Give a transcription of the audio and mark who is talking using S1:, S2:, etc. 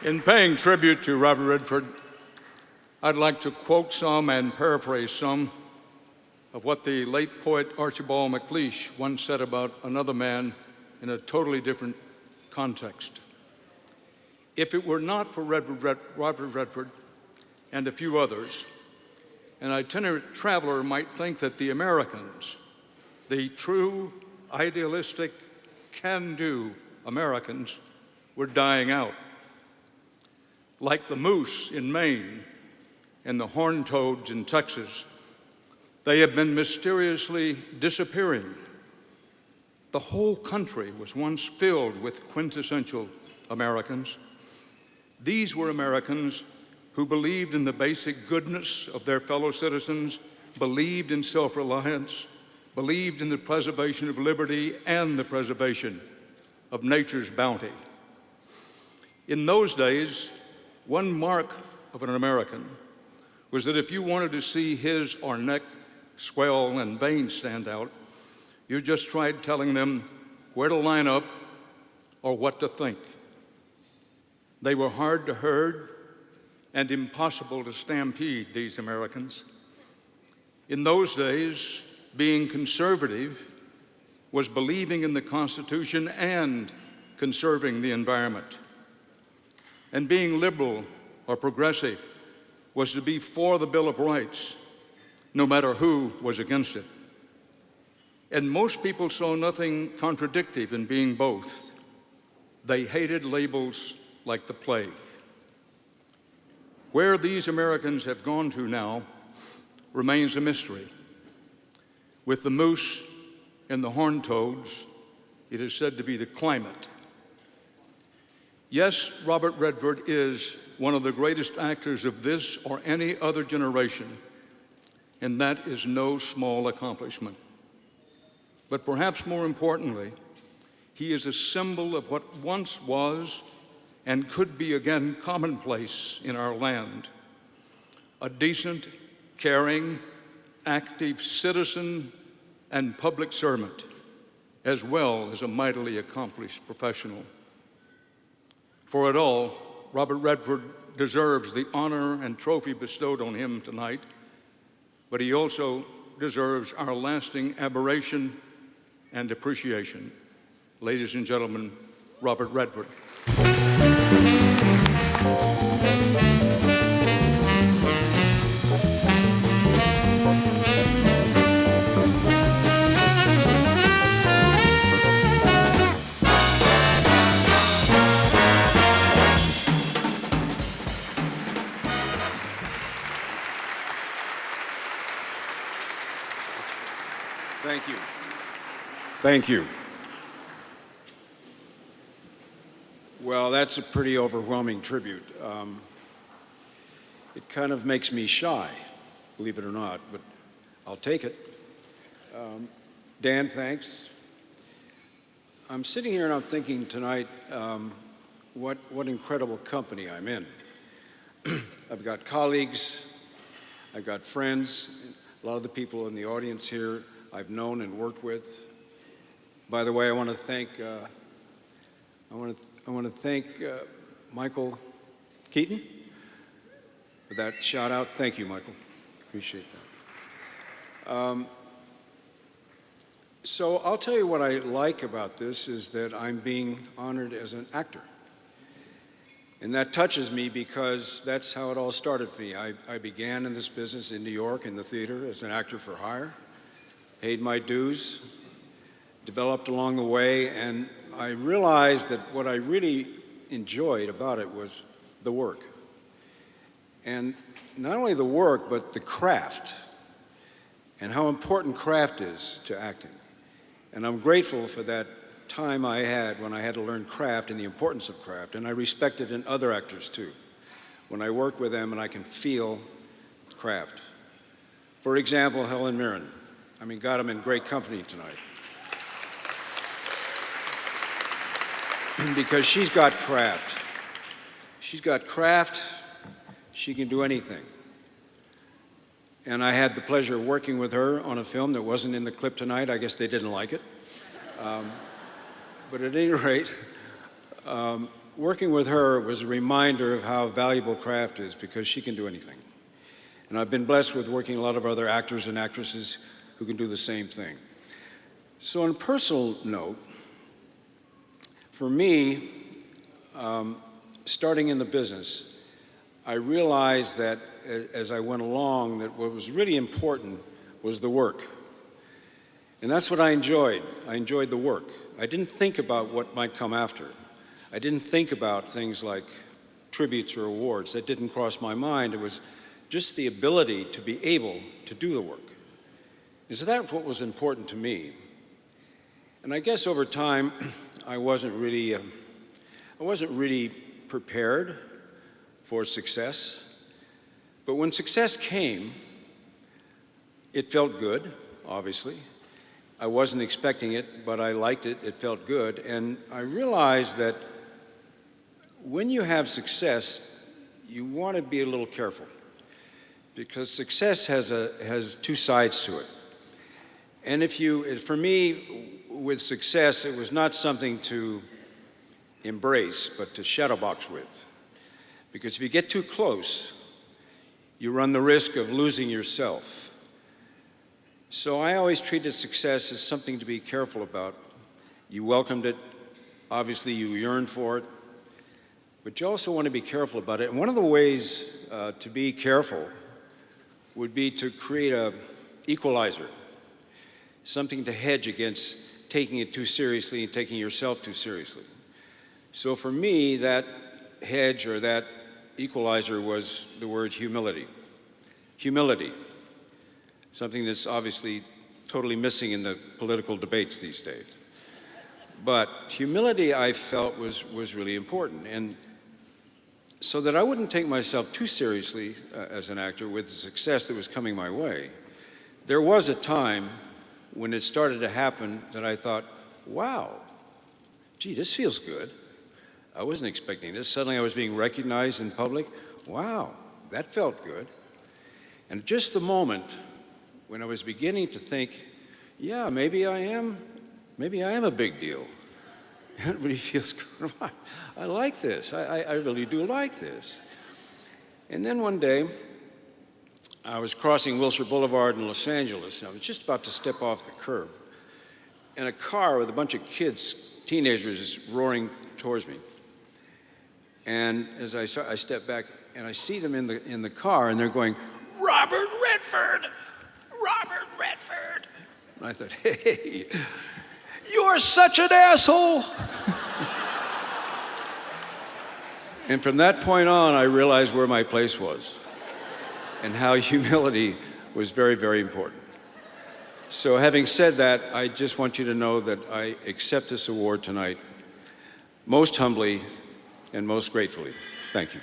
S1: In paying tribute to Robert Redford, I'd like to quote some and paraphrase some of what the late poet Archibald MacLeish once said about another man in a totally different context. If it were not for Robert Redford and a few others, an itinerant traveler might think that the Americans, the true, idealistic, can-do Americans, were dying out. Like the moose in Maine and the horned toads in Texas, they have been mysteriously disappearing. The whole country was once filled with quintessential Americans. These were Americans who believed in the basic goodness of their fellow citizens, believed in self-reliance, believed in the preservation of liberty and the preservation of nature's bounty. In those days, one mark of an American was that if you wanted to see his or neck swell and veins stand out, you just tried telling them where to line up or what to think. They were hard to herd and impossible to stampede, these Americans. In those days, being conservative was believing in the Constitution and conserving the environment. And being liberal or progressive was to be for the Bill of Rights, no matter who was against it. And most people saw nothing contradictory in being both. They hated labels like the plague. Where these Americans have gone to now remains a mystery. With the moose and the horned toads, it is said to be the climate. Yes, Robert Redford is one of the greatest actors of this or any other generation, and that is no small accomplishment. But perhaps more importantly, he is a symbol of what once was and could be again commonplace in our land. A decent, caring, active citizen and public servant, as well as a mightily accomplished professional. For it all, Robert Redford deserves the honor and trophy bestowed on him tonight, but he also deserves our lasting admiration and appreciation. Ladies and gentlemen, Robert Redford.
S2: Thank you. Thank you. Well, that's a pretty overwhelming tribute. It kind of makes me shy, believe it or not, but I'll take it. Dan, thanks. I'm sitting here and I'm thinking tonight, what incredible company I'm in. I've got colleagues, I've got friends, a lot of the people in the audience here I've known and worked with. By the way, I want to thank Michael Keaton for that shout out. Thank you, Michael. Appreciate that. So I'll tell you what I like about this is that I'm being honored as an actor. And that touches me because that's how it all started for me. I began in this business in New York in the theater as an actor for hire, paid my dues, developed along the way, and I realized that what I really enjoyed about it was the work. And not only the work, but the craft, and how important craft is to acting. And I'm grateful for that time I had when I had to learn craft and the importance of craft, and I respect it in other actors too. When I work with them and I can feel craft. For example, Helen Mirren. I mean, God, I'm in great company tonight. Because she's got craft. She's got craft, she can do anything. And I had the pleasure of working with her on a film that wasn't in the clip tonight. I guess they didn't like it. But at any rate, working with her was a reminder of how valuable craft is, because she can do anything. And I've been blessed with working a lot of other actors and actresses who can do the same thing. So on a personal note, for me, starting in the business, I realized that as I went along, that what was really important was the work. And that's what I enjoyed. I enjoyed the work. I didn't think about what might come after. I didn't think about things like tributes or awards. That didn't cross my mind. It was just the ability to be able to do the work. And so that's what was important to me. And I guess over time, I wasn't really prepared for success. But when success came, it felt good, obviously. I wasn't expecting it, but I liked it. It felt good. And I realized that when you have success, you want to be a little careful, because success has two sides to it. And for me, with success, it was not something to embrace, but to shadow box with. Because if you get too close, you run the risk of losing yourself. So I always treated success as something to be careful about. You welcomed it. Obviously, you yearned for it. But you also want to be careful about it. And one of the ways to be careful would be to create an equalizer, something to hedge against taking it too seriously and taking yourself too seriously. So for me, that hedge or that equalizer was the word humility. Humility, something that's obviously totally missing in the political debates these days. But humility, I felt, was really important. And so that I wouldn't take myself too seriously as an actor with the success that was coming my way, there was a time when it started to happen that I thought, wow, gee, this feels good. I wasn't expecting this. Suddenly I was being recognized in public. Wow, that felt good. And just the moment when I was beginning to think, yeah, maybe I am a big deal. It really feels good. I like this. I really do like this. And then one day, I was crossing Wilshire Boulevard in Los Angeles, and I was just about to step off the curb, and a car with a bunch of kids, teenagers, is roaring towards me. And as I step back, and I see them in the car, and they're going, "Robert Redford! Robert Redford!" And I thought, hey, you're such an asshole! And from that point on, I realized where my place was and how humility was very, very important. So having said that, I just want you to know that I accept this award tonight most humbly and most gratefully. Thank you.